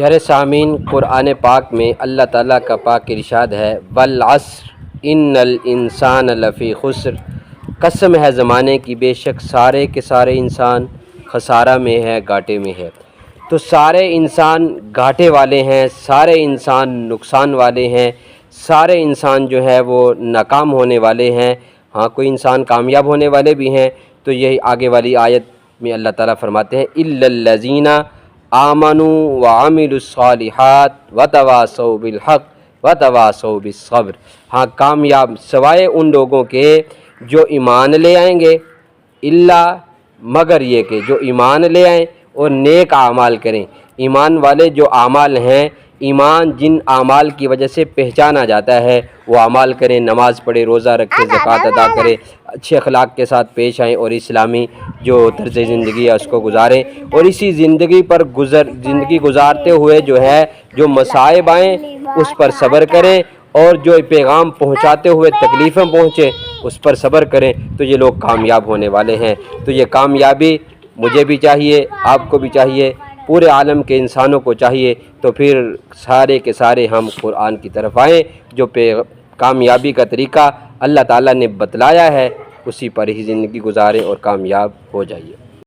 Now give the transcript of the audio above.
پیارے سامعین، قرآن پاک میں اللہ تعالیٰ کا پاک ارشاد ہے والعصر ان الانسان لفی خسر، قسم ہے زمانے کی، بے شک سارے کے سارے انسان خسارہ میں ہے، گھاٹے میں ہے۔ تو سارے انسان گھاٹے والے ہیں، سارے انسان نقصان والے ہیں، سارے انسان جو ہے وہ ناکام ہونے والے ہیں۔ ہاں، کوئی انسان کامیاب ہونے والے بھی ہیں۔ تو یہی آگے والی آیت میں اللہ تعالیٰ فرماتے ہیں الا الذین آمنوا وعملوا الصالحات وتواصوا بالحق وتواصوا بالصبر۔ ہاں، کامیاب سوائے ان لوگوں کے جو ایمان لے آئیں گے، الا مگر یہ کہ جو ایمان لے آئیں اور نیک اعمال کریں۔ ایمان والے جو اعمال ہیں، ایمان جن اعمال کی وجہ سے پہچانا جاتا ہے وہ اعمال کریں، نماز پڑھیں، روزہ رکھیں، زکوٰۃ ادا کریں، اچھے اخلاق کے ساتھ پیش آئیں اور اسلامی جو طرز زندگی ہے اس کو گزاریں، اور اسی زندگی پر زندگی گزارتے ہوئے جو ہے جو مصائب آئیں اس پر صبر کریں، اور جو پیغام پہنچاتے ہوئے تکلیفیں پہنچیں اس پر صبر کریں، تو یہ لوگ کامیاب ہونے والے ہیں۔ تو یہ کامیابی مجھے بھی چاہیے، آپ کو بھی چاہیے، پورے عالم کے انسانوں کو چاہیے۔ تو پھر سارے کے سارے ہم قرآن کی طرف آئیں، جو کامیابی کا طریقہ اللہ تعالیٰ نے بتلایا ہے اسی پر ہی زندگی گزاریں اور کامیاب ہو جائیے۔